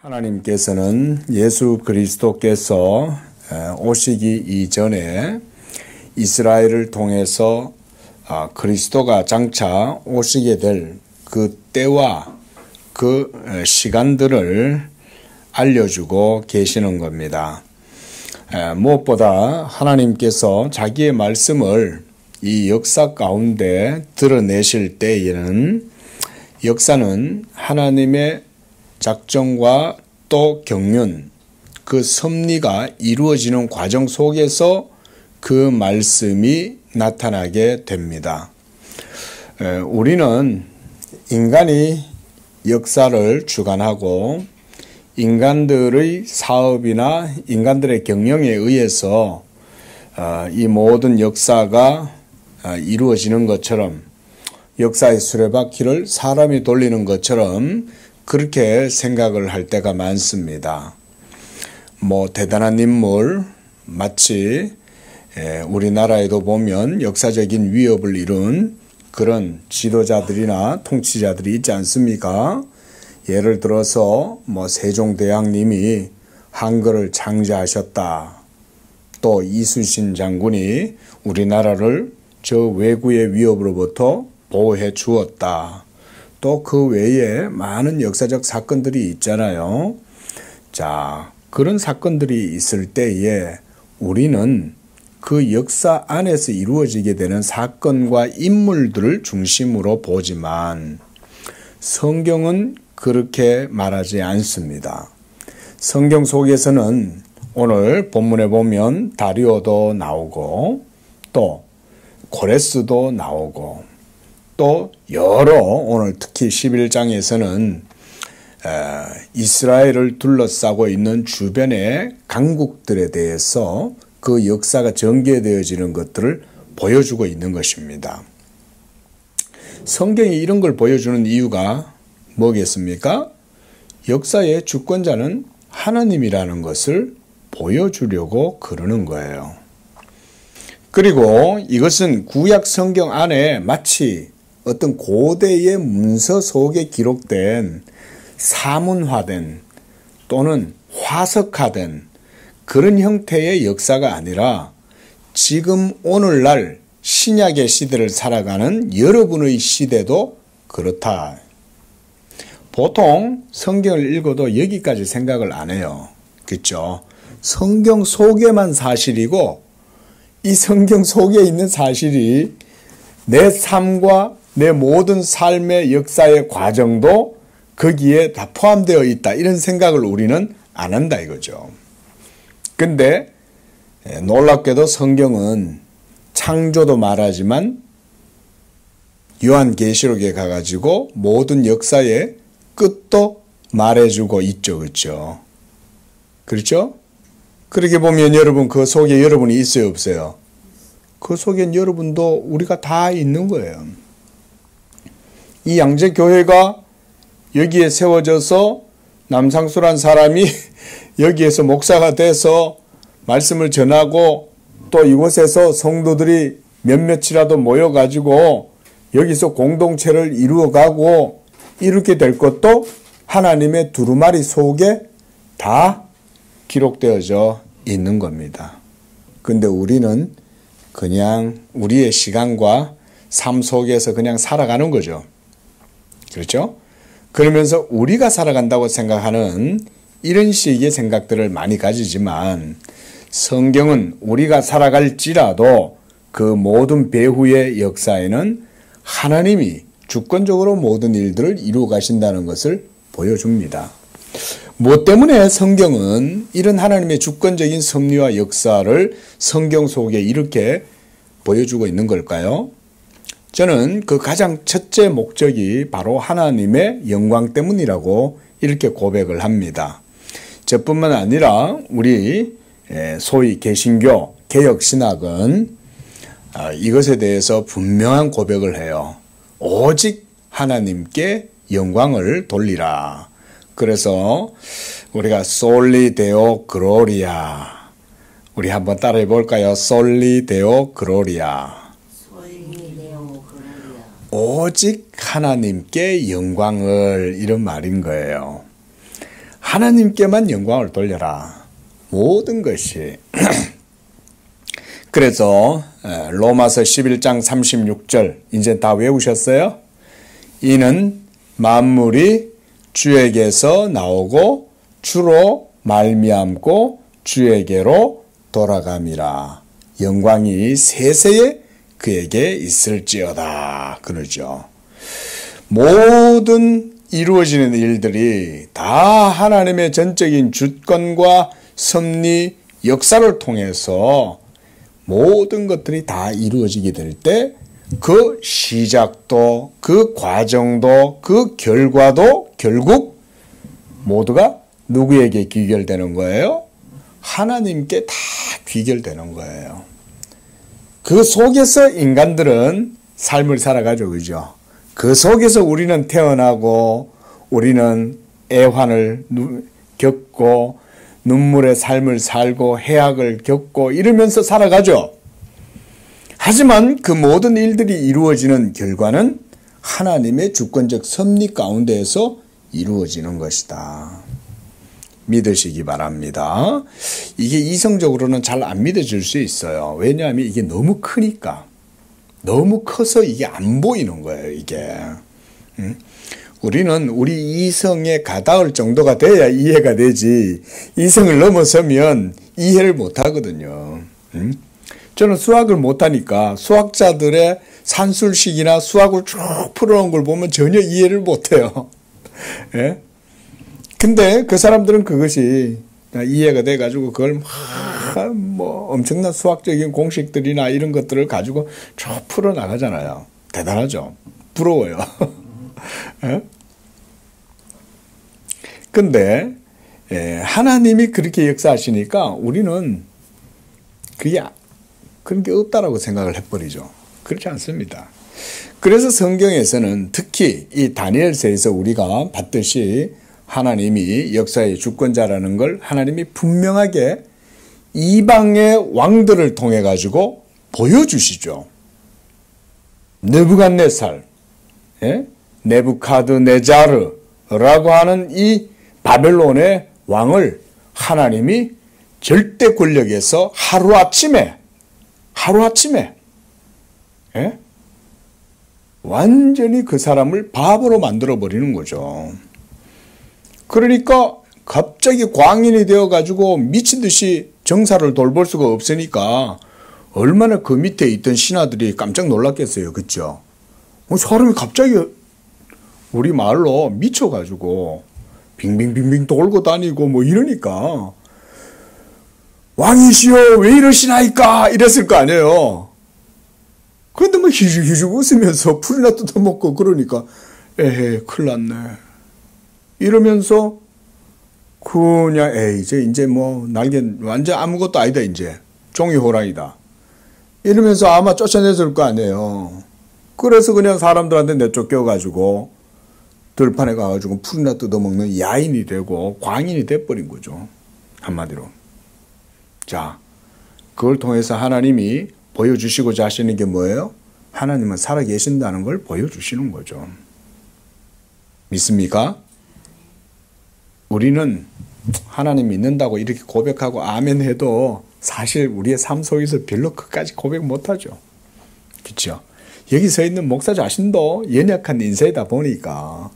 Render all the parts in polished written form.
하나님께서는 예수 그리스도께서 오시기 이전에 이스라엘을 통해서 그리스도가 장차 오시게 될 그 때와 그 시간들을 알려주고 계시는 겁니다. 무엇보다 하나님께서 자기의 말씀을 이 역사 가운데 드러내실 때에는 역사는 하나님의 작정과 또 경륜, 그 섭리가 이루어지는 과정 속에서 그 말씀이 나타나게 됩니다. 우리는 인간이 역사를 주관하고 인간들의 사업이나 인간들의 경영에 의해서 이 모든 역사가 이루어지는 것처럼 역사의 수레바퀴를 사람이 돌리는 것처럼 그렇게 생각을 할 때가 많습니다. 대단한 인물, 마치 우리나라에도 보면 역사적인 위협을 이룬 그런 지도자들이나 통치자들이 있지 않습니까? 예를 들어서 세종대왕님이 한글을 창제하셨다. 또 이순신 장군이 우리나라를 저 외구의 위협으로부터 보호해 주었다. 또 그 외에 많은 역사적 사건들이 있잖아요. 자, 그런 사건들이 있을 때에 우리는 그 역사 안에서 이루어지게 되는 사건과 인물들을 중심으로 보지만 성경은 그렇게 말하지 않습니다. 성경 속에서는 오늘 본문에 보면 다리오도 나오고 또 고레스도 나오고 또 여러 오늘 특히 11장에서는 이스라엘을 둘러싸고 있는 주변의 강국들에 대해서 그 역사가 전개되어지는 것들을 보여주고 있는 것입니다. 성경이 이런 걸 보여주는 이유가 뭐겠습니까? 역사의 주권자는 하나님이라는 것을 보여주려고 그러는 거예요. 그리고 이것은 구약 성경 안에 마치 어떤 고대의 문서 속에 기록된 사문화된 또는 화석화된 그런 형태의 역사가 아니라 지금 오늘날 신약의 시대를 살아가는 여러분의 시대도 그렇다. 보통 성경을 읽어도 여기까지 생각을 안 해요. 그렇죠? 성경 속에만 사실이고 이 성경 속에 있는 사실이 내 삶과 내 모든 삶의 역사의 과정도 거기에 다 포함되어 있다. 이런 생각을 우리는 안 한다 이거죠. 근데 놀랍게도 성경은 창조도 말하지만 요한계시록에 가가지고 모든 역사의 끝도 말해주고 있죠. 그렇죠? 그렇죠? 그렇게 보면 여러분 그 속에 여러분이 있어요 없어요? 그 속엔 여러분도 우리가 다 있는 거예요. 이 양재교회가 여기에 세워져서 남상수란 사람이 여기에서 목사가 돼서 말씀을 전하고 또 이곳에서 성도들이 몇몇이라도 모여가지고 여기서 공동체를 이루어가고 이렇게 될 것도 하나님의 두루마리 속에 다 기록되어져 있는 겁니다. 근데 우리는 그냥 우리의 시간과 삶 속에서 그냥 살아가는 거죠. 그렇죠? 그러면서 우리가 살아간다고 생각하는 이런 식의 생각들을 많이 가지지만 성경은 우리가 살아갈지라도 그 모든 배후의 역사에는 하나님이 주권적으로 모든 일들을 이루어 가신다는 것을 보여줍니다. 무엇 때문에 성경은 이런 하나님의 주권적인 섭리와 역사를 성경 속에 이렇게 보여주고 있는 걸까요? 저는 그 가장 첫째 목적이 바로 하나님의 영광 때문이라고 이렇게 고백을 합니다. 저뿐만 아니라 우리 소위 개신교, 개혁신학은 이것에 대해서 분명한 고백을 해요. 오직 하나님께 영광을 돌리라. 그래서 우리가 솔리 데오 글로리아, 우리 한번 따라해 볼까요? 솔리 데오 글로리아. 오직 하나님께 영광을, 이런 말인 거예요. 하나님께만 영광을 돌려라. 모든 것이. 그래서 로마서 11장 36절 이제 다 외우셨어요? 이는 만물이 주에게서 나오고 주로 말미암고 주에게로 돌아감이라. 영광이 세세에 그에게 있을지어다. 그러죠. 모든 이루어지는 일들이 다 하나님의 전적인 주권과 섭리, 역사를 통해서 모든 것들이 다 이루어지게 될 때 그 시작도, 그 과정도, 그 결과도 결국 모두가 누구에게 귀결되는 거예요? 하나님께 다 귀결되는 거예요. 그 속에서 인간들은 삶을 살아가죠. 그죠? 그 속에서 우리는 태어나고 우리는 애환을 겪고 눈물의 삶을 살고 해악을 겪고 이러면서 살아가죠. 하지만 그 모든 일들이 이루어지는 결과는 하나님의 주권적 섭리 가운데에서 이루어지는 것이다. 믿으시기 바랍니다. 이게 이성적으로는 잘 안 믿어질 수 있어요. 왜냐하면 이게 너무 크니까. 너무 커서 이게 안 보이는 거예요, 이게. 우리는 우리 이성에 가닿을 정도가 돼야 이해가 되지, 이성을 넘어서면 이해를 못 하거든요. 저는 수학을 못하니까 수학자들의 산술식이나 수학을 쭉 풀어놓은 걸 보면 전혀 이해를 못해요. 예? 근데 그 사람들은 그것이 이해가 돼가지고 그걸 뭐 엄청난 수학적인 공식들이나 이런 것들을 가지고 쭉 풀어나가잖아요. 대단하죠. 부러워요. 예? 근데 하나님이 그렇게 역사하시니까 우리는 그런 게 없다라고 생각을 해버리죠. 그렇지 않습니다. 그래서 성경에서는 특히 이 다니엘서에서 우리가 봤듯이 하나님이 역사의 주권자라는 걸 하나님이 분명하게 이방의 왕들을 통해 가지고 보여주시죠. 느부갓네살, 네부카드네자르라고 하는 이 바벨론의 왕을 하나님이 절대 권력에서 하루아침에 완전히 그 사람을 바보로 만들어 버리는 거죠. 그러니까 갑자기 광인이 되어가지고 미친 듯이 정사를 돌볼 수가 없으니까 얼마나 그 밑에 있던 신하들이 깜짝 놀랐겠어요. 그렇죠? 사람이 갑자기 우리 말로 미쳐가지고 빙빙빙빙 돌고 다니고 뭐 이러니까 왕이시여 왜 이러시나이까 이랬을 거 아니에요. 그런데 뭐 희죽희죽 웃으면서 풀이나 뜯어먹고 그러니까 에헤 큰일 났네 이러면서 그냥 이제 뭐 날개 완전 아무것도 아니다 이제 종이 호랑이다 이러면서 아마 쫓아냈을 거 아니에요. 그래서 그냥 사람들한테 내쫓겨가지고 들판에 가가지고 풀이나 뜯어먹는 야인이 되고 광인이 돼버린 거죠. 한마디로. 자, 그걸 통해서 하나님이 보여주시고자 하시는 게 뭐예요? 하나님은 살아계신다는 걸 보여주시는 거죠. 믿습니까? 우리는 하나님 믿는다고 이렇게 고백하고 아멘 해도 사실 우리의 삶 속에서 별로 끝까지 고백 못하죠. 그렇죠? 여기 서 있는 목사 자신도 연약한 인생이다 보니까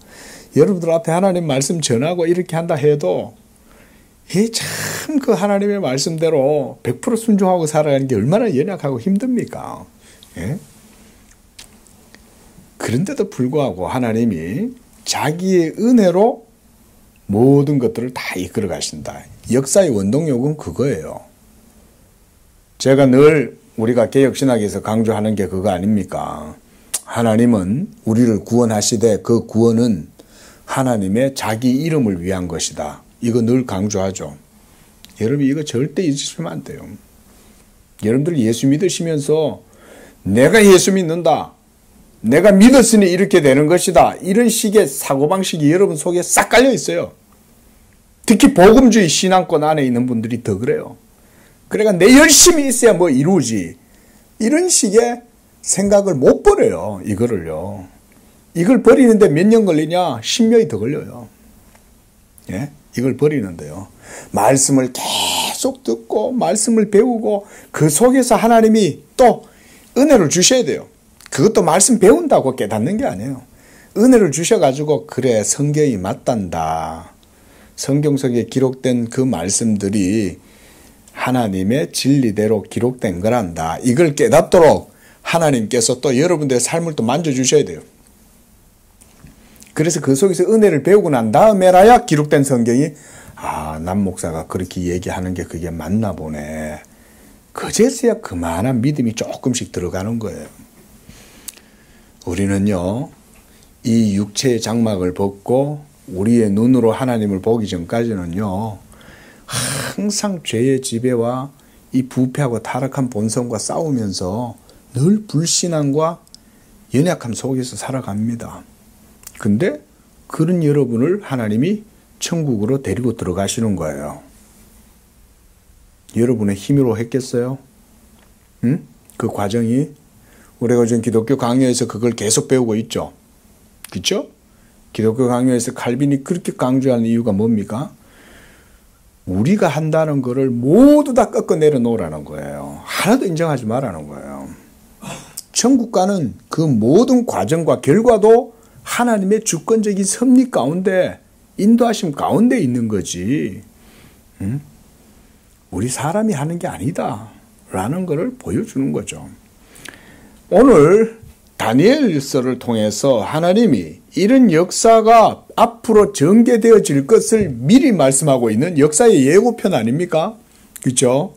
여러분들 앞에 하나님 말씀 전하고 이렇게 한다 해도 참 그 하나님의 말씀대로 100% 순종하고 살아가는 게 얼마나 연약하고 힘듭니까? 예? 그런데도 불구하고 하나님이 자기의 은혜로 모든 것들을 다 이끌어 가신다. 역사의 원동력은 그거예요. 제가 늘 우리가 개혁신학에서 강조하는 게 그거 아닙니까? 하나님은 우리를 구원하시되 그 구원은 하나님의 자기 이름을 위한 것이다. 이거 늘 강조하죠. 여러분 이거 절대 잊으시면 안 돼요. 여러분들 예수 믿으시면서 내가 예수 믿는다. 내가 믿었으니 이렇게 되는 것이다. 이런 식의 사고방식이 여러분 속에 싹 깔려 있어요. 특히 복음주의 신앙권 안에 있는 분들이 더 그래요. 그러니까 내 열심히 있어야 뭐 이루지. 이런 식의 생각을 못 버려요. 이거를요. 이걸 버리는데 몇 년 걸리냐? 10년이 더 걸려요. 예? 이걸 버리는데요. 말씀을 계속 듣고 말씀을 배우고 그 속에서 하나님이 또 은혜를 주셔야 돼요. 그것도 말씀 배운다고 깨닫는 게 아니에요. 은혜를 주셔가지고 그래 성경이 맞단다. 성경 속에 기록된 그 말씀들이 하나님의 진리대로 기록된 거란다. 이걸 깨닫도록 하나님께서 또 여러분들의 삶을 또 만져주셔야 돼요. 그래서 그 속에서 은혜를 배우고 난 다음에라야 기록된 성경이 남 목사가 그렇게 얘기하는 게 그게 맞나 보네. 그제서야 그만한 믿음이 조금씩 들어가는 거예요. 우리는요, 이 육체의 장막을 벗고 우리의 눈으로 하나님을 보기 전까지는요, 항상 죄의 지배와 이 부패하고 타락한 본성과 싸우면서 늘 불신앙과 연약함 속에서 살아갑니다. 근데 그런 여러분을 하나님이 천국으로 데리고 들어가시는 거예요. 여러분의 힘으로 했겠어요? 응? 그 과정이 우리가 요즘 기독교 강요에서 그걸 계속 배우고 있죠. 그렇죠? 기독교 강요에서 칼빈이 그렇게 강조하는 이유가 뭡니까? 우리가 한다는 거를 모두 다 꺾어 내려놓으라는 거예요. 하나도 인정하지 말라는 거예요. 천국 가는 그 모든 과정과 결과도 하나님의 주권적인 섭리 가운데 인도하심 가운데 있는 거지. 응? 우리 사람이 하는 게 아니다 라는 것을 보여주는 거죠. 오늘 다니엘서를 통해서 하나님이 이런 역사가 앞으로 전개되어질 것을 미리 말씀하고 있는 역사의 예고편 아닙니까? 그렇죠?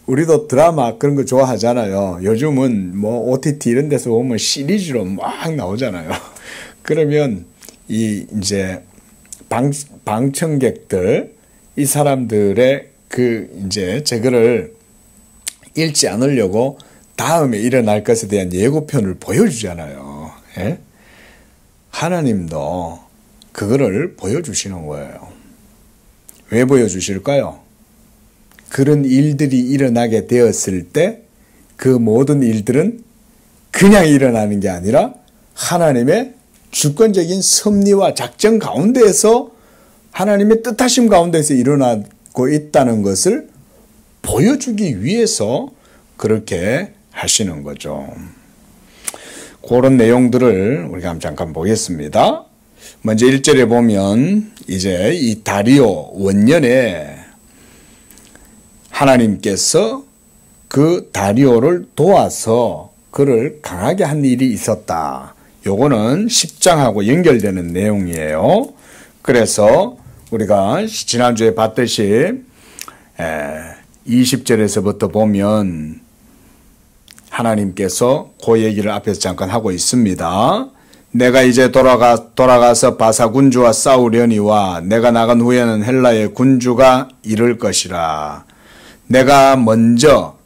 우리도 드라마 그런 거 좋아하잖아요. 요즘은 뭐 OTT 이런 데서 보면 시리즈로 막 나오잖아요. 그러면 이제 방청객들 이 사람들의 이제 저거를 읽지 않으려고 다음에 일어날 것에 대한 예고편을 보여주잖아요. 예? 하나님도 그거를 보여주시는 거예요. 왜 보여주실까요? 그런 일들이 일어나게 되었을 때 그 모든 일들은 그냥 일어나는 게 아니라 하나님의 주권적인 섭리와 작전 가운데에서 하나님의 뜻하심 가운데서 일어나고 있다는 것을 보여주기 위해서 그렇게 하시는 거죠. 그런 내용들을 우리가 잠깐 보겠습니다. 먼저 1절에 보면 이제 이 다리오 원년에 하나님께서 그 다리오를 도와서 그를 강하게 한 일이 있었다. 요거는 10장하고 연결되는 내용이에요. 그래서 우리가 지난주에 봤듯이 20절에서부터 보면 하나님께서 그 얘기를 앞에서 잠깐 하고 있습니다. 내가 이제 돌아가서 바사 군주와 싸우려니와 내가 나간 후에는 헬라의 군주가 이를 것이라. 내가 먼저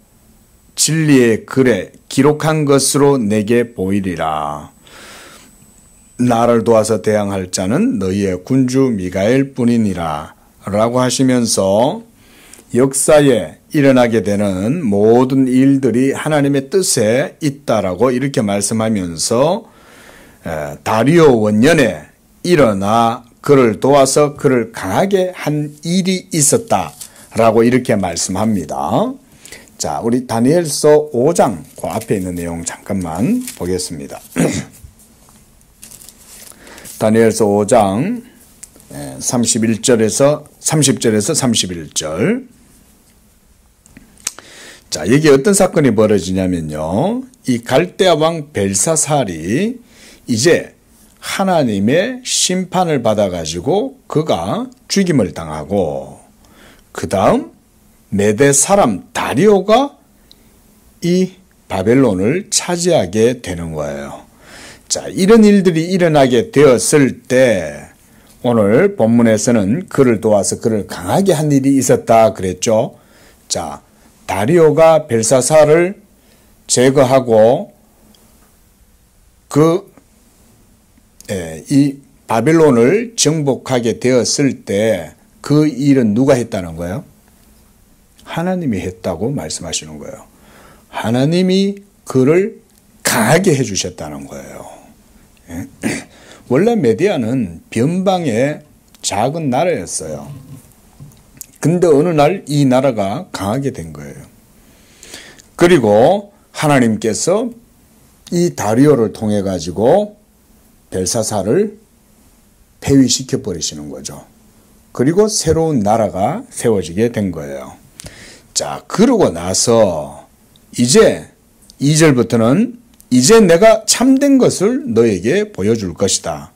진리의 글에 기록한 것으로 내게 보이리라. 나를 도와서 대항할 자는 너희의 군주 미가엘 뿐이니라 라고 하시면서 역사에 일어나게 되는 모든 일들이 하나님의 뜻에 있다라고 이렇게 말씀하면서 다리오 원년에 일어나 그를 도와서 그를 강하게 한 일이 있었다라고 이렇게 말씀합니다. 자, 우리 다니엘서 5장 그 앞에 있는 내용 잠깐만 보겠습니다. 다니엘서 5장 30절에서 31절. 자, 여기 어떤 사건이 벌어지냐면요. 이 갈대아 왕 벨사살이 이제 하나님의 심판을 받아가지고 그가 죽임을 당하고 그 다음 메대 사람 다리오가 이 바벨론을 차지하게 되는 거예요. 자, 이런 일들이 일어나게 되었을 때 오늘 본문에서는 그를 도와서 그를 강하게 한 일이 있었다 그랬죠. 자, 다리오가 벨사살을 제거하고 이 바벨론을 정복하게 되었을 때 그 일은 누가 했다는 거예요? 하나님이 했다고 말씀하시는 거예요. 하나님이 그를 강하게 해주셨다는 거예요. 원래 메디아는 변방의 작은 나라였어요. 근데 어느 날 이 나라가 강하게 된 거예요. 그리고 하나님께서 이 다리오를 통해 가지고 벨사살을 폐위시켜 버리시는 거죠. 그리고 새로운 나라가 세워지게 된 거예요. 자, 그러고 나서 이제 2절부터는 이제 내가 참된 것을 너에게 보여줄 것이다.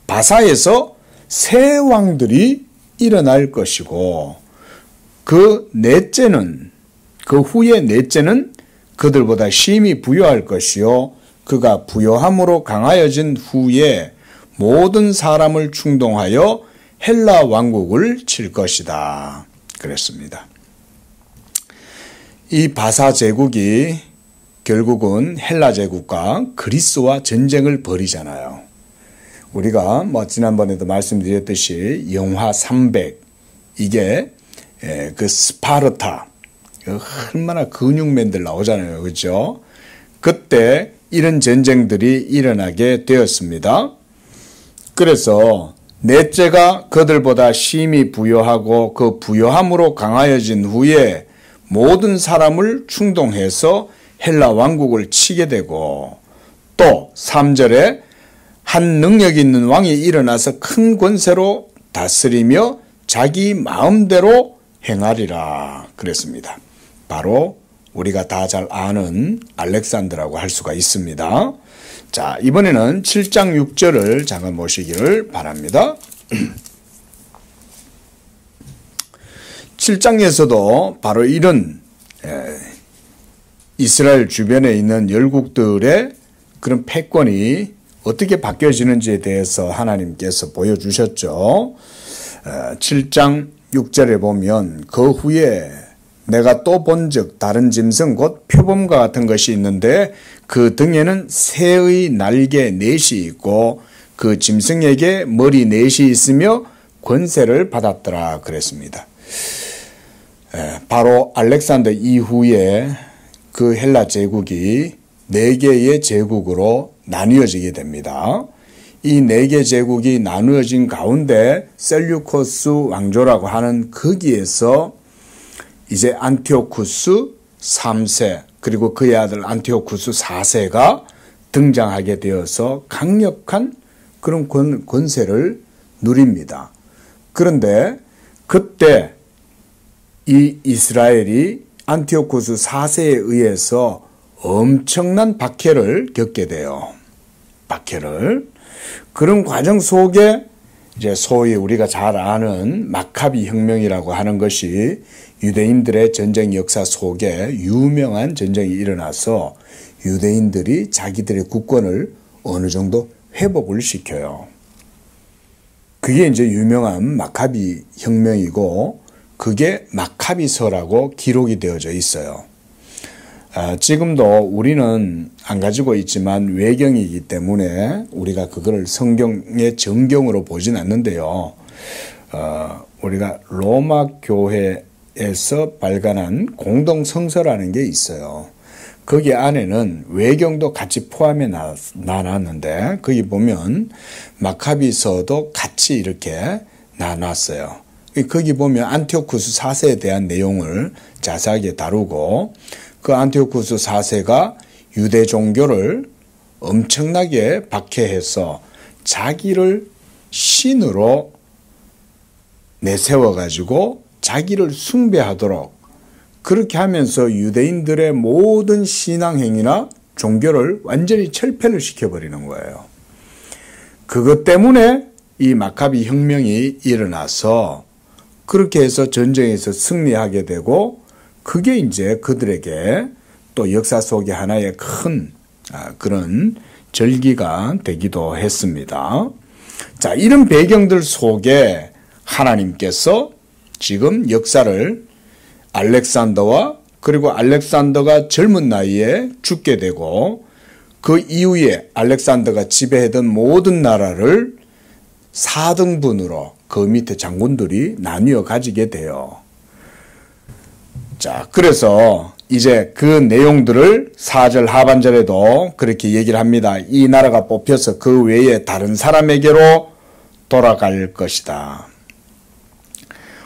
바사에서 새 왕들이 일어날 것이고 그 후에 넷째는 그들보다 심히 부요할 것이요 그가 부요함으로 강하여진 후에 모든 사람을 충동하여 헬라 왕국을 칠 것이다. 그랬습니다. 이 바사 제국이 결국은 헬라 제국과 그리스와 전쟁을 벌이잖아요. 우리가 지난번에도 말씀드렸듯이 영화 300 이게 그 스파르타 얼마나 근육맨들 나오잖아요. 그렇죠? 그때 이런 전쟁들이 일어나게 되었습니다. 그래서 넷째가 그들보다 심히 부요하고 그 부요함으로 강하여진 후에 모든 사람을 충동해서 헬라 왕국을 치게 되고 또 3절에 한 능력 있는 왕이 일어나서 큰 권세로 다스리며 자기 마음대로 행하리라 그랬습니다. 바로 우리가 다 잘 아는 알렉산더라고 할 수가 있습니다. 자, 이번에는 7장 6절을 잠깐 보시기를 바랍니다. 7장에서도 바로 이런 이스라엘 주변에 있는 열국들의 그런 패권이 어떻게 바뀌어지는지에 대해서 하나님께서 보여주셨죠. 7장 6절에 보면 그 후에 내가 또 본즉 다른 짐승 곧 표범과 같은 것이 있는데 그 등에는 새의 날개 넷이 있고 그 짐승에게 머리 넷이 있으며 권세를 받았더라 그랬습니다. 바로 알렉산더 이후에 그 헬라 제국이 4개의 제국으로 나뉘어지게 됩니다. 이 4개 제국이 나누어진 가운데 셀류코스 왕조라고 하는 거기에서 이제 안티오쿠스 3세 그리고 그의 아들 안티오쿠스 4세가 등장하게 되어서 강력한 그런 권세를 누립니다. 그런데 그때 이 이스라엘이 안티오쿠스 4세에 의해서 엄청난 박해를 겪게 돼요. 박해를. 그런 과정 속에 이제 소위 우리가 잘 아는 마카비 혁명이라고 하는 것이 유대인들의 전쟁 역사 속에 유명한 전쟁이 일어나서 유대인들이 자기들의 국권을 어느 정도 회복을 시켜요. 그게 이제 유명한 마카비 혁명이고 그게 마카비서라고 기록이 되어져 있어요. 지금도 우리는 안 가지고 있지만 외경이기 때문에 우리가 그거를 성경의 정경으로 보진 않는데요. 우리가 로마 교회에서 발간한 공동성서라는 게 있어요. 거기 안에는 외경도 같이 포함해 놔놨는데 거기 보면 마카비서도 같이 이렇게 나눴어요. 거기 보면 안티오쿠스 4세에 대한 내용을 자세하게 다루고 그 안티오쿠스 4세가 유대 종교를 엄청나게 박해해서 자기를 신으로 내세워가지고 자기를 숭배하도록 그렇게 하면서 유대인들의 모든 신앙행위나 종교를 완전히 철폐를 시켜버리는 거예요. 그것 때문에 이 마카비 혁명이 일어나서 그렇게 해서 전쟁에서 승리하게 되고 그게 이제 그들에게 또 역사 속에 하나의 큰 그런 절기가 되기도 했습니다. 자, 이런 배경들 속에 하나님께서 지금 역사를 알렉산더와 그리고 알렉산더가 젊은 나이에 죽게 되고 그 이후에 알렉산더가 지배하던 모든 나라를 4등분으로 그 밑에 장군들이 나뉘어 가지게 돼요. 자, 그래서 이제 그 내용들을 4절 하반절에도 그렇게 얘기를 합니다. 이 나라가 뽑혀서 그 외에 다른 사람에게로 돌아갈 것이다.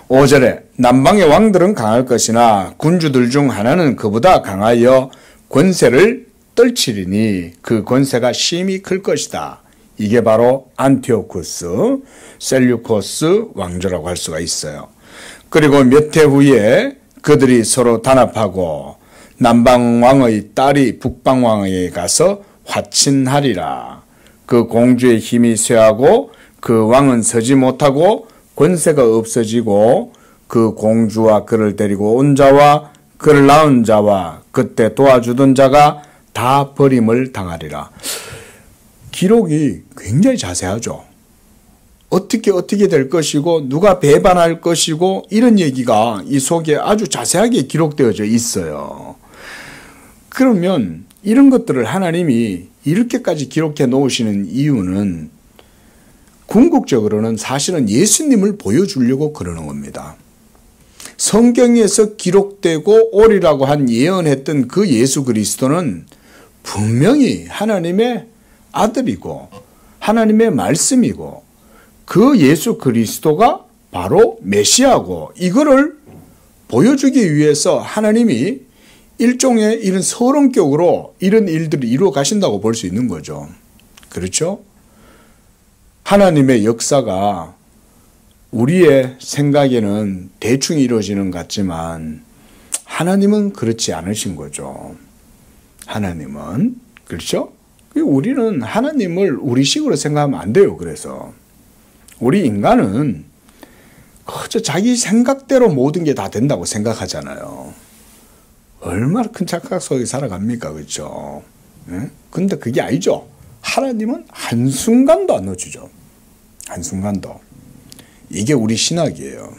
5절에 남방의 왕들은 강할 것이나 군주들 중 하나는 그보다 강하여 권세를 떨치리니 그 권세가 심히 클 것이다. 이게 바로 안티오쿠스, 셀류코스 왕조라고 할 수가 있어요. 그리고 몇 해 후에 그들이 서로 단합하고 남방왕의 딸이 북방왕에게 가서 화친하리라. 그 공주의 힘이 쇠하고 그 왕은 서지 못하고 권세가 없어지고 그 공주와 그를 데리고 온 자와 그를 낳은 자와 그때 도와주던 자가 다 버림을 당하리라. 기록이 굉장히 자세하죠. 어떻게 될 것이고 누가 배반할 것이고 이런 얘기가 이 속에 아주 자세하게 기록되어져 있어요. 그러면 이런 것들을 하나님이 이렇게까지 기록해 놓으시는 이유는 궁극적으로는 사실은 예수님을 보여주려고 그러는 겁니다. 성경에서 기록되고 오리라고 한 예언했던 그 예수 그리스도는 분명히 하나님의 아들이고 하나님의 말씀이고 그 예수 그리스도가 바로 메시아고 이거를 보여주기 위해서 하나님이 일종의 이런 서론격으로 이런 일들을 이루어 가신다고 볼 수 있는 거죠. 그렇죠? 하나님의 역사가 우리의 생각에는 대충 이루어지는 것 같지만 하나님은 그렇지 않으신 거죠. 하나님은 그렇죠? 우리는 하나님을 우리식으로 생각하면 안 돼요. 그래서 우리 인간은 그저 자기 생각대로 모든 게 다 된다고 생각하잖아요. 얼마나 큰 착각 속에 살아갑니까? 그렇죠? 근데 그게 아니죠. 하나님은 한순간도 안 놓치죠. 한순간도. 이게 우리 신학이에요.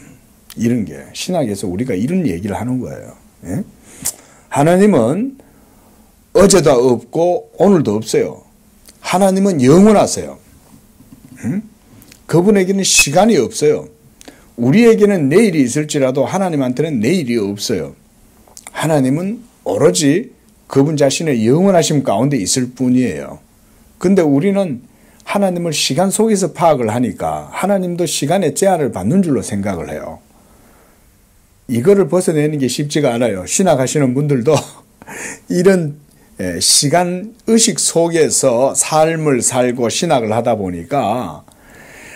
이런 게 신학에서 우리가 이런 얘기를 하는 거예요. 하나님은 어제도 없고 오늘도 없어요. 하나님은 영원하세요. 그분에게는 시간이 없어요. 우리에게는 내일이 있을지라도 하나님한테는 내일이 없어요. 하나님은 오로지 그분 자신의 영원하심 가운데 있을 뿐이에요. 근데 우리는 하나님을 시간 속에서 파악을 하니까 하나님도 시간의 제한을 받는 줄로 생각을 해요. 이거를 벗어내는 게 쉽지가 않아요. 신학하시는 분들도 이런 시간 의식 속에서 삶을 살고 신학을 하다 보니까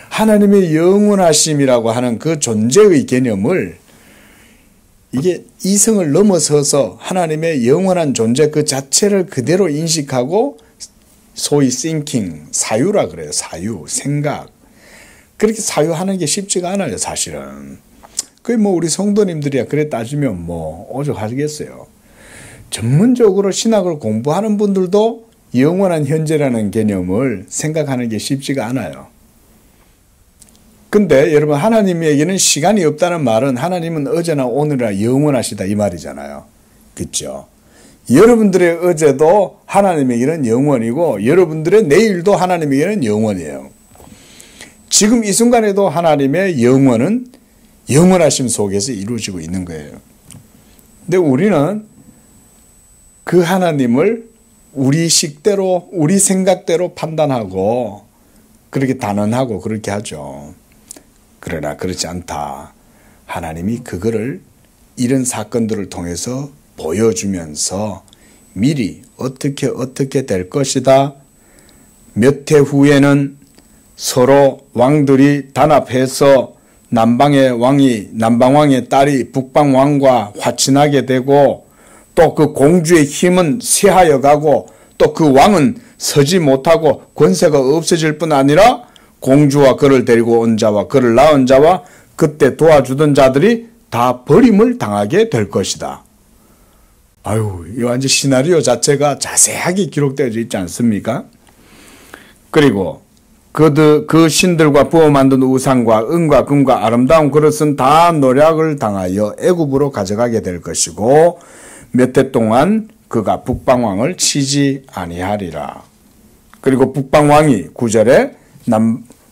하나님의 영원하심이라고 하는 그 존재의 개념을 이게 이성을 넘어서서 하나님의 영원한 존재 그 자체를 그대로 인식하고 소위 thinking, 사유라 그래요. 사유, 생각. 그렇게 사유하는 게 쉽지가 않아요, 사실은. 그게 뭐 우리 성도님들이야 그래 따지면 뭐 오죽하겠어요. 전문적으로 신학을 공부하는 분들도 영원한 현재라는 개념을 생각하는 게 쉽지가 않아요. 근데 여러분 하나님에게는 시간이 없다는 말은 하나님은 어제나 오늘이나 영원하시다 이 말이잖아요. 그렇죠? 여러분들의 어제도 하나님에게는 영원이고 여러분들의 내일도 하나님에게는 영원이에요. 지금 이 순간에도 하나님의 영원은 영원하심 속에서 이루어지고 있는 거예요. 근데 우리는 그 하나님을 우리 식대로 우리 생각대로 판단하고 그렇게 단언하고 그렇게 하죠. 그러나 그렇지 않다. 하나님이 그거를 이런 사건들을 통해서 보여주면서 미리 어떻게 될 것이다. 몇 해 후에는 서로 왕들이 단합해서 남방의 남방왕의 딸이 북방왕과 화친하게 되고 또 그 공주의 힘은 쇠하여 가고 또 그 왕은 서지 못하고 권세가 없어질 뿐 아니라 공주와 그를 데리고 온 자와 그를 낳은 자와 그때 도와주던 자들이 다 버림을 당하게 될 것이다. 아유, 이 완전 시나리오 자체가 자세하게 기록되어 있지 않습니까? 그리고 그 신들과 부어 만든 우상과 은과 금과 아름다운 그릇은 다 노략을 당하여 애굽으로 가져가게 될 것이고 몇 해 동안 그가 북방왕을 치지 아니하리라. 그리고 북방왕이 9절에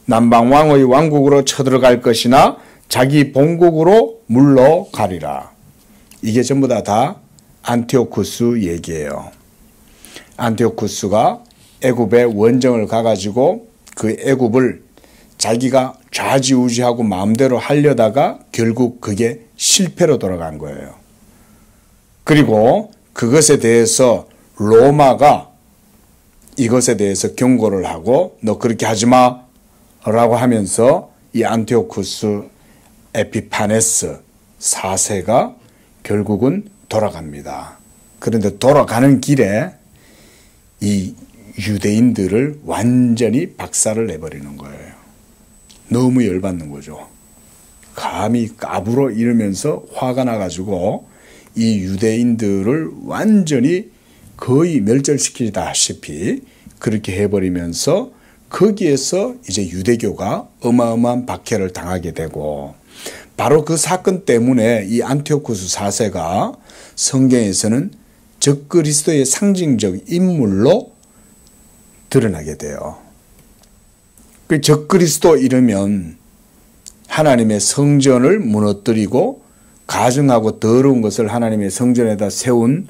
남방왕의 왕국으로 쳐들어갈 것이나 자기 본국으로 물러가리라. 이게 전부 다 안티오쿠스 얘기예요. 안티오쿠스가 애굽에 원정을 가가지고 그 애굽을 자기가 좌지우지하고 마음대로 하려다가 결국 그게 실패로 돌아간 거예요. 그리고 그것에 대해서 로마가 이것에 대해서 경고를 하고 너 그렇게 하지 마 라고 하면서 이 안티오쿠스 에피파네스 4세가 결국은 돌아갑니다. 그런데 돌아가는 길에 이 유대인들을 완전히 박살을 내버리는 거예요. 너무 열받는 거죠. 감히 까불어 이러면서 화가 나가지고 이 유대인들을 완전히 거의 멸절시키다시피 그렇게 해버리면서 거기에서 이제 유대교가 어마어마한 박해를 당하게 되고 바로 그 사건 때문에 이 안티오쿠스 4세가 성경에서는 적그리스도의 상징적 인물로 드러나게 돼요. 그 적그리스도 이러면 하나님의 성전을 무너뜨리고 가증하고 더러운 것을 하나님의 성전에다 세운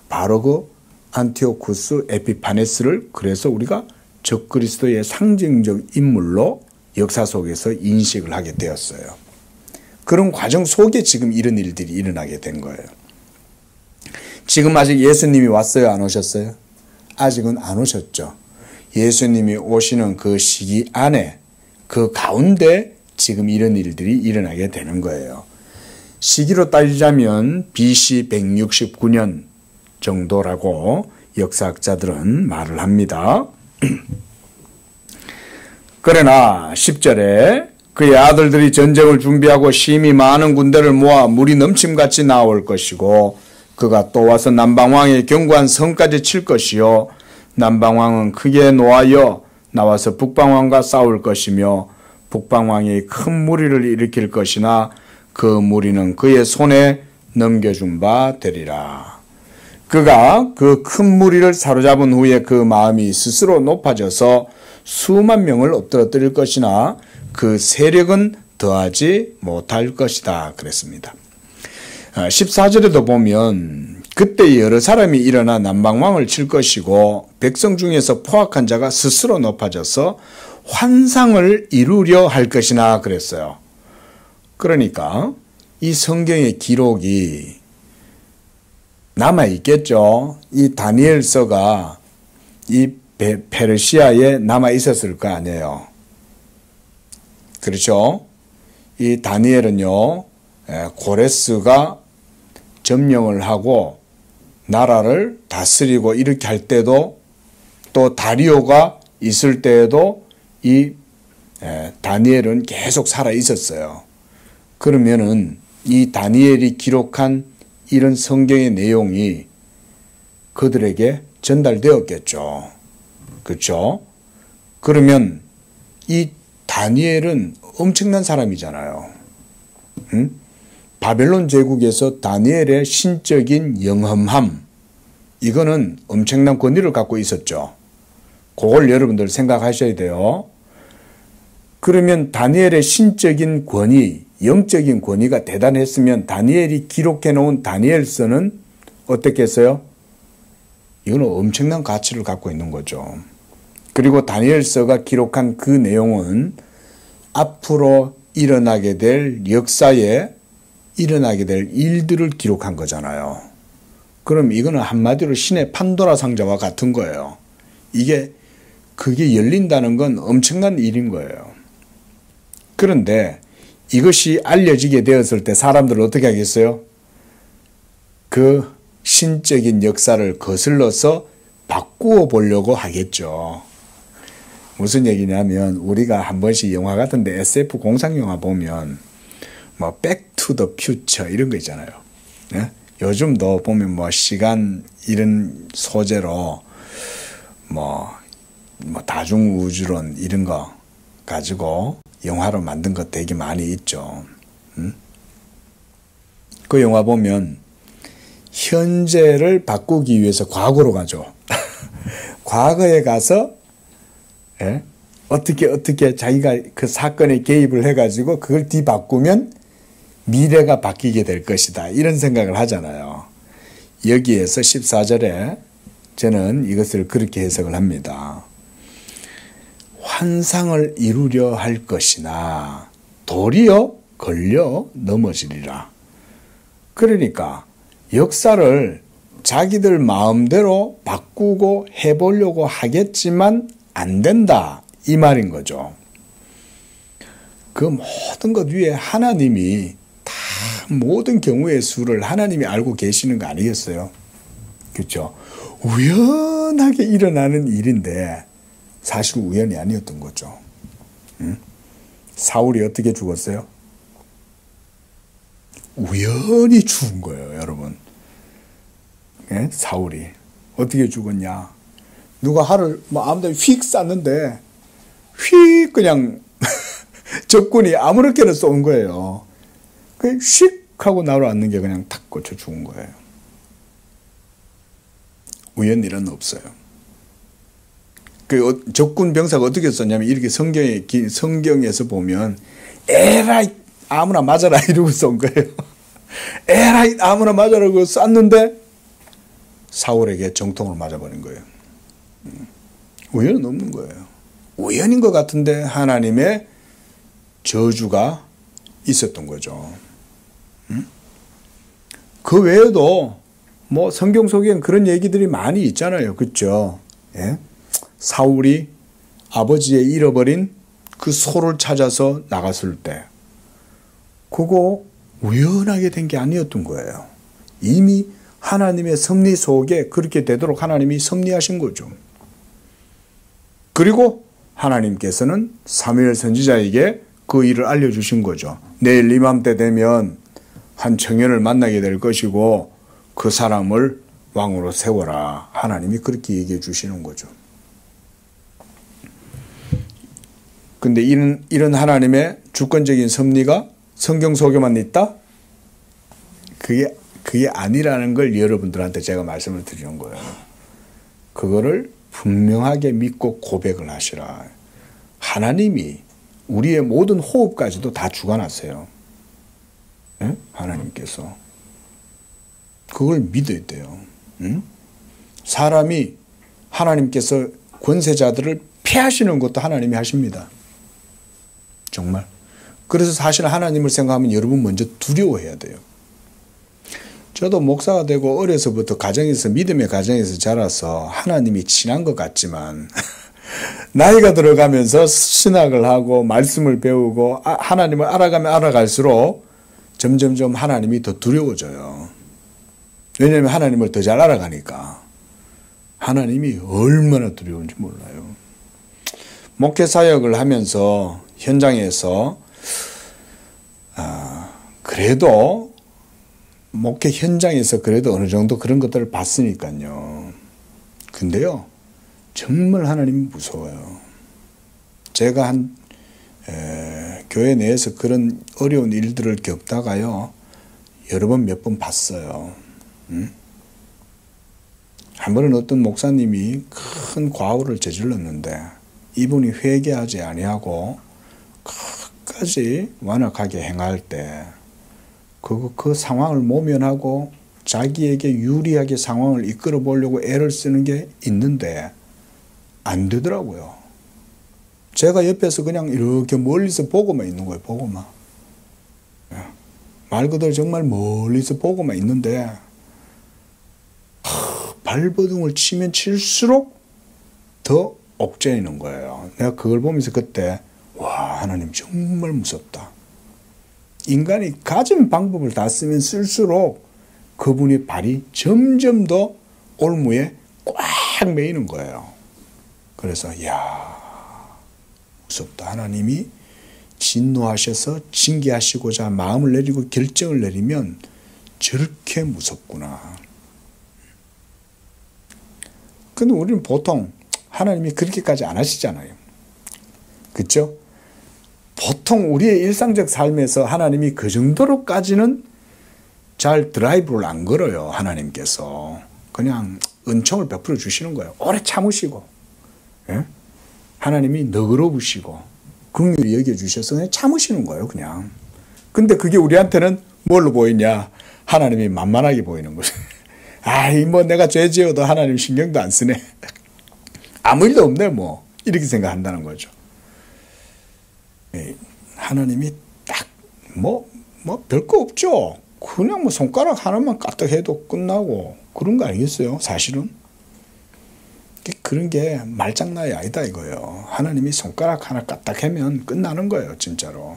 바로 그 안티오쿠스 에피파네스를 그래서 우리가 적그리스도의 상징적 인물로 역사 속에서 인식을 하게 되었어요. 그런 과정 속에 지금 이런 일들이 일어나게 된 거예요. 지금 아직 예수님이 왔어요? 안 오셨어요? 아직은 안 오셨죠. 예수님이 오시는 그 시기 안에 그 가운데 지금 이런 일들이 일어나게 되는 거예요. 시기로 따지자면 BC 169년 정도라고 역사학자들은 말을 합니다. 그러나 10절에 그의 아들들이 전쟁을 준비하고 심히 많은 군대를 모아 물이 넘침같이 나올 것이고 그가 또 와서 남방왕의 견고한 성까지 칠 것이요 남방왕은 크게 노하여 나와서 북방왕과 싸울 것이며 북방왕이 큰 무리를 일으킬 것이나 그 무리는 그의 손에 넘겨준 바 되리라. 그가 그 큰 무리를 사로잡은 후에 그 마음이 스스로 높아져서 수만 명을 엎드러뜨릴 것이나 그 세력은 더하지 못할 것이다 그랬습니다. 14절에도 보면 그때 여러 사람이 일어나 남방왕을 칠 것이고 백성 중에서 포악한 자가 스스로 높아져서 환상을 이루려 할 것이나 그랬어요. 그러니까 이 성경의 기록이 남아있겠죠. 이 다니엘서가 이 페르시아에 남아있었을 거 아니에요. 그렇죠? 이 다니엘은요, 고레스가 점령을 하고 나라를 다스리고 이렇게 할 때도 또 다리오가 있을 때에도 이 다니엘은 계속 살아 있었어요. 그러면은 이 다니엘이 기록한 이런 성경의 내용이 그들에게 전달되었겠죠. 그렇죠? 그러면 이 다니엘은 엄청난 사람이잖아요. 응? 바벨론 제국에서 다니엘의 신적인 영험함, 이거는 엄청난 권위를 갖고 있었죠. 그걸 여러분들 생각하셔야 돼요. 그러면 다니엘의 신적인 권위, 영적인 권위가 대단했으면 다니엘이 기록해 놓은 다니엘서는 어떻겠어요? 이거는 엄청난 가치를 갖고 있는 거죠. 그리고 다니엘서가 기록한 그 내용은 앞으로 일어나게 될 역사에 일어나게 될 일들을 기록한 거잖아요. 그럼 이거는 한마디로 신의 판도라 상자와 같은 거예요. 그게 열린다는 건 엄청난 일인 거예요. 그런데 이것이 알려지게 되었을 때 사람들은 어떻게 하겠어요? 그 신적인 역사를 거슬러서 바꾸어 보려고 하겠죠. 무슨 얘기냐면 우리가 한 번씩 영화 같은데 SF 공상 영화 보면 뭐 백 투 더 퓨처 이런 거 있잖아요. 네? 요즘도 보면 뭐 시간 이런 소재로 뭐 다중우주론 이런 거 가지고 영화로 만든 거 되게 많이 있죠. 그 영화 보면 현재를 바꾸기 위해서 과거로 가죠. 과거에 가서 어떻게 자기가 그 사건에 개입을 해가지고 그걸 뒤바꾸면 미래가 바뀌게 될 것이다. 이런 생각을 하잖아요. 여기에서 14절에 저는 이것을 그렇게 해석을 합니다. 환상을 이루려 할 것이나 도리어 걸려 넘어지리라. 그러니까 역사를 자기들 마음대로 바꾸고 해보려고 하겠지만 안 된다, 이 말인 거죠. 그 모든 것 위에 하나님이 다 모든 경우의 수를 하나님이 알고 계시는 거 아니겠어요? 그렇죠? 우연하게 일어나는 일인데 사실 우연이 아니었던 거죠. 응? 사울이 어떻게 죽었어요? 우연히 죽은 거예요, 여러분. 예? 사울이 어떻게 죽었냐? 누가 활을 아무데나 휙 쐈는데 휙 그냥 적군이 아무렇게나 쏜 거예요. 휙 하고 날아왔는 게 그냥 탁 꽂혀 죽은 거예요. 우연 일은 없어요. 그 적군 병사가 어떻게 썼냐면 이렇게 성경에서 보면 에라이 아무나 맞아라 이러고 쏜 거예요. 에라이 아무나 맞아라고 쐈는데 사울에게 정통을 맞아버린 거예요. 우연은 없는 거예요. 우연인 것 같은데 하나님의 저주가 있었던 거죠. 그 외에도 뭐 성경 속에는 그런 얘기들이 많이 있잖아요. 그렇죠? 예? 사울이 아버지의 잃어버린 그 소를 찾아서 나갔을 때 그거 우연하게 된 게 아니었던 거예요. 이미 하나님의 섭리 속에 그렇게 되도록 하나님이 섭리하신 거죠. 그리고 하나님께서는 사무엘 선지자에게 그 일을 알려주신 거죠. 내일 이맘때 되면 한 청년을 만나게 될 것이고 그 사람을 왕으로 세워라. 하나님이 그렇게 얘기해 주시는 거죠. 근데 이런 하나님의 주권적인 섭리가 성경 속에만 있다? 그게 아니라는 걸 여러분들한테 제가 말씀을 드리는 거예요. 그거를 분명하게 믿고 고백을 하시라. 하나님이 우리의 모든 호흡까지도 다 주관하세요. 네? 하나님께서. 그걸 믿어야 돼요. 응? 사람이 하나님께서 권세자들을 패하시는 것도 하나님이 하십니다. 정말. 그래서 사실 하나님을 생각하면 여러분 먼저 두려워해야 돼요. 저도 목사가 되고 어려서부터 가정에서 믿음의 가정에서 자라서 하나님이 친한 것 같지만 나이가 들어가면서 신학을 하고 말씀을 배우고 하나님을 알아가면 알아갈수록 점점점 하나님이 더 두려워져요. 왜냐하면 하나님을 더 잘 알아가니까. 하나님이 얼마나 두려운지 몰라요. 목회 사역을 하면서 현장에서 그래도 목회 현장에서 그래도 어느 정도 그런 것들을 봤으니까요. 근데요, 정말 하나님이 무서워요. 제가 교회 내에서 그런 어려운 일들을 겪다가요, 여러 번 몇 번 봤어요. 한 번은 어떤 목사님이 큰 과오를 저질렀는데 이분이 회개하지 아니하고 끝까지 완악하게 행할 때 그 상황을 모면하고 자기에게 유리하게 상황을 이끌어 보려고 애를 쓰는 게 있는데 안 되더라고요. 제가 옆에서 그냥 이렇게 멀리서 보고만 있는 거예요. 보고만. 말 그대로 정말 멀리서 보고만 있는데 발버둥을 치면 칠수록 더 옥죄이는 거예요. 내가 그걸 보면서 그때 와, 하나님 정말 무섭다. 인간이 가진 방법을 다 쓰면 쓸수록 그분의 발이 점점 더 올무에 꽉 매이는 거예요. 그래서 무섭다. 하나님이 진노하셔서 징계하시고자 마음을 내리고 결정을 내리면 저렇게 무섭구나. 근데 우리는 보통 하나님이 그렇게까지 안 하시잖아요. 그렇죠? 보통 우리의 일상적 삶에서 하나님이 그 정도로까지는 잘 드라이브를 안 걸어요. 하나님께서. 그냥 은총을 베풀어 주시는 거예요. 오래 참으시고. 예? 하나님이 너그러우시고 긍휼히 여겨주셔서 그냥 참으시는 거예요. 그냥. 근데 그게 우리한테는 뭘로 보이냐. 하나님이 만만하게 보이는 거죠. 뭐 내가 죄 지어도 하나님 신경도 안 쓰네. 아무 일도 없네 뭐. 이렇게 생각한다는 거죠. 하나님이 딱 별거 없죠. 그냥 손가락 하나만 까딱해도 끝나고 그런 거 아니겠어요? 사실은 그런 게 말장난이 아니다 이거예요. 하나님이 손가락 하나 까딱하면 끝나는 거예요, 진짜로.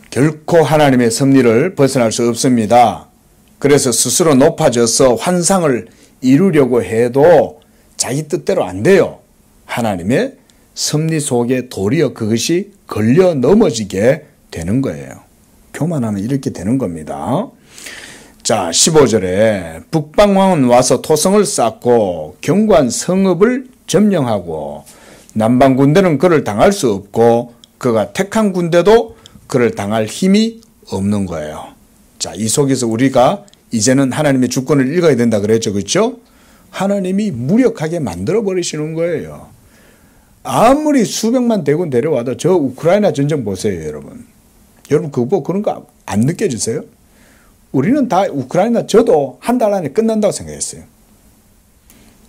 결코 하나님의 섭리를 벗어날 수 없습니다. 그래서 스스로 높아져서 환상을 이루려고 해도 자기 뜻대로 안 돼요. 하나님의 섭리 속에 도리어 그것이 걸려 넘어지게 되는 거예요. 교만하면 이렇게 되는 겁니다. 자, 15절에 북방왕은 와서 토성을 쌓고 견고한 성읍을 점령하고 남방군대는 그를 당할 수 없고 그가 택한 군대도 그를 당할 힘이 없는 거예요. 자, 이 속에서 우리가 이제는 하나님의 주권을 읽어야 된다 그랬죠. 그렇죠? 하나님이 무력하게 만들어 버리시는 거예요. 아무리 수백만 대군 데려와도 저 우크라이나 전쟁 보세요, 여러분. 여러분 그거 그런 거 안 느껴지세요? 우리는 다 우크라이나 저도 한 달 안에 끝난다고 생각했어요.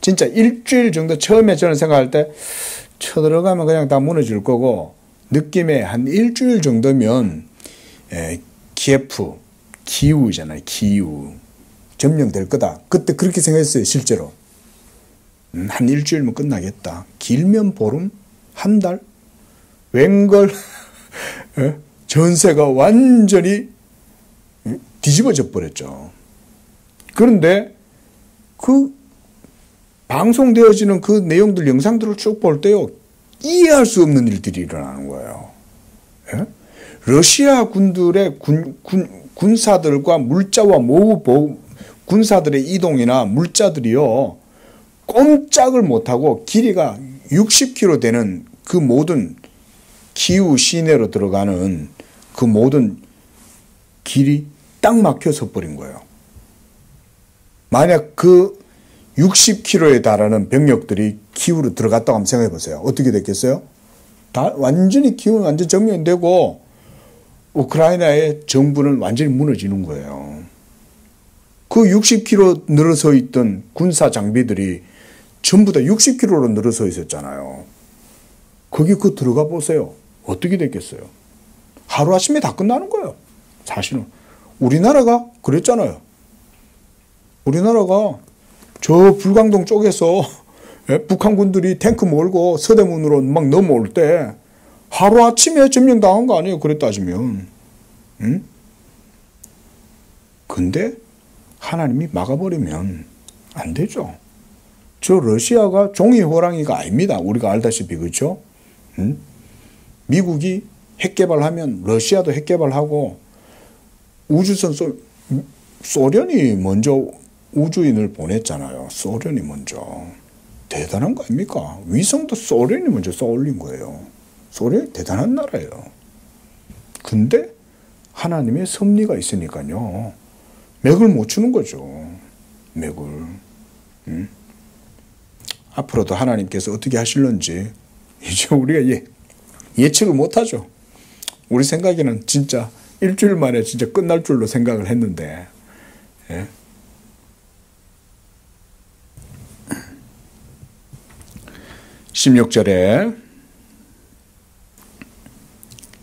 진짜 일주일 정도 처음에 저는 생각할 때 쳐들어가면 그냥 다 무너질 거고 느낌에 한 일주일 정도면 기우잖아요. 기우. 점령될 거다. 그때 그렇게 생각했어요. 실제로. 한 일주일면 끝나겠다. 길면 보름? 한 달? 웬걸 전세가 완전히 뒤집어져 버렸죠. 그런데 그 방송되어지는 그 내용들, 영상들을 쭉 볼 때요. 이해할 수 없는 일들이 일어나는 거예요. 예? 러시아 군들의 군사들과 물자와 군사들의 이동이나 물자들이요. 꼼짝을 못하고 길이가 60km 되는 그 모든 키우 시내로 들어가는 그 모든 길이 딱 막혀서 버린 거예요. 만약 그 60km에 달하는 병력들이 키우로 들어갔다고 한번 생각해 보세요. 어떻게 됐겠어요? 다 완전히 키우는 완전 점령되고 우크라이나의 정부는 완전히 무너지는 거예요. 그 60km 늘어서 있던 군사 장비들이 전부 다 60km로 늘어서 있었잖아요. 거기 들어가 보세요. 어떻게 됐겠어요? 하루아침에 다 끝나는 거예요. 사실은. 우리나라가 그랬잖아요. 우리나라가 저 불광동 쪽에서 북한군들이 탱크 몰고 서대문으로 막 넘어올 때 하루아침에 점령당한 거 아니에요. 그래 따지면. 응? 근데 하나님이 막아버리면 안 되죠. 저 러시아가 종이 호랑이가 아닙니다. 우리가 알다시피 그렇죠? 응? 미국이 핵 개발하면 러시아도 핵 개발하고 우주선 소련이 먼저 우주인을 보냈잖아요. 소련이 먼저. 대단한 거 아닙니까? 위성도 소련이 먼저 쏘올린 거예요. 소련이 대단한 나라예요. 근데 하나님의 섭리가 있으니까요. 맥을 못 추는 거죠. 맥을. 응? 앞으로도 하나님께서 어떻게 하실런지 이제 우리가 예측을 못하죠. 우리 생각에는 진짜 일주일 만에 진짜 끝날 줄로 생각을 했는데 예? 16절에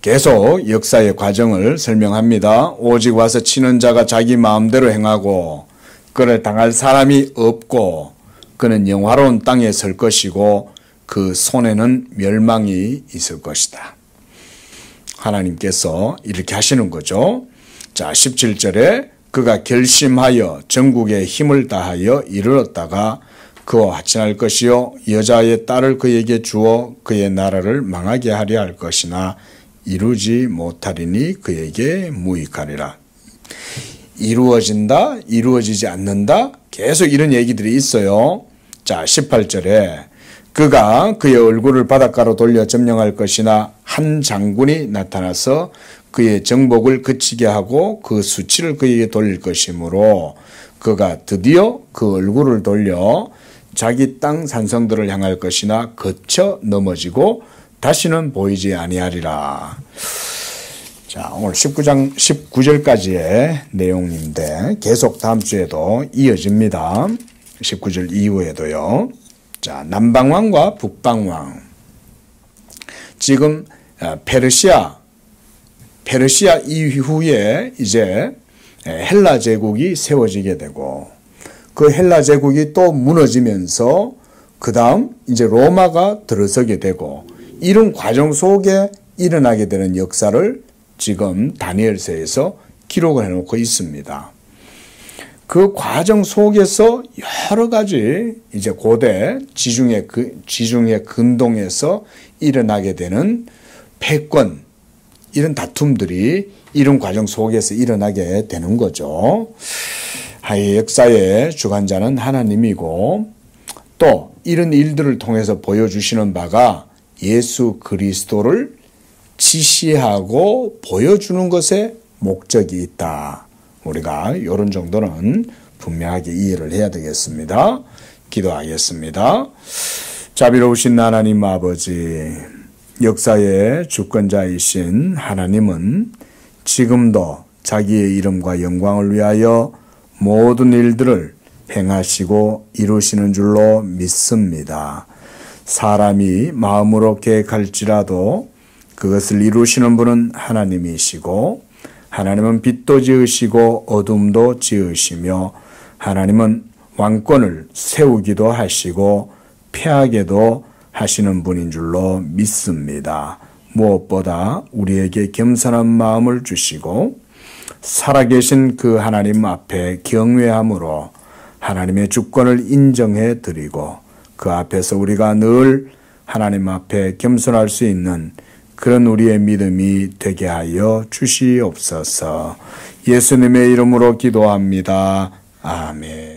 계속 역사의 과정을 설명합니다. 오직 와서 치는 자가 자기 마음대로 행하고 그를 당할 사람이 없고 그는 영화로운 땅에 설 것이고 그 손에는 멸망이 있을 것이다. 하나님께서 이렇게 하시는 거죠. 자, 17절에 그가 결심하여 전국에 힘을 다하여 이르렀다가 그와 화친할 것이요 여자의 딸을 그에게 주어 그의 나라를 망하게 하려 할 것이나 이루지 못하리니 그에게 무익하리라. 이루어진다, 이루어지지 않는다, 계속 이런 얘기들이 있어요. 자, 18절에 그가 그의 얼굴을 바닷가로 돌려 점령할 것이나 한 장군이 나타나서 그의 정복을 그치게 하고 그 수치를 그에게 돌릴 것이므로 그가 드디어 그 얼굴을 돌려 자기 땅 산성들을 향할 것이나 거쳐 넘어지고 다시는 보이지 아니하리라. 자, 오늘 19절까지의 내용인데 계속 다음 주에도 이어집니다. 19절 이후에도요. 자, 남방왕과 북방왕. 지금 페르시아 이후에 이제 헬라 제국이 세워지게 되고 그 헬라 제국이 또 무너지면서 그 다음 이제 로마가 들어서게 되고 이런 과정 속에 일어나게 되는 역사를 지금 다니엘서에서 기록을 해놓고 있습니다. 그 과정 속에서 여러 가지 이제 고대 지중해 근동에서 일어나게 되는 패권 이런 다툼들이 이런 과정 속에서 일어나게 되는 거죠. 역사의 주관자는 하나님이고 또 이런 일들을 통해서 보여주시는 바가 예수 그리스도를 지시하고 보여주는 것에 목적이 있다. 우리가 이런 정도는 분명하게 이해를 해야 되겠습니다. 기도하겠습니다. 자비로우신 하나님 아버지, 역사의 주권자이신 하나님은 지금도 자기의 이름과 영광을 위하여 모든 일들을 행하시고 이루시는 줄로 믿습니다. 사람이 마음으로 계획할지라도 그것을 이루시는 분은 하나님이시고 하나님은 빛도 지으시고 어둠도 지으시며 하나님은 왕권을 세우기도 하시고 패하게도 하시는 분인 줄로 믿습니다. 무엇보다 우리에게 겸손한 마음을 주시고 살아계신 그 하나님 앞에 경외함으로 하나님의 주권을 인정해 드리고 그 앞에서 우리가 늘 하나님 앞에 겸손할 수 있는 그런 우리의 믿음이 되게 하여 주시옵소서. 예수님의 이름으로 기도합니다. 아멘.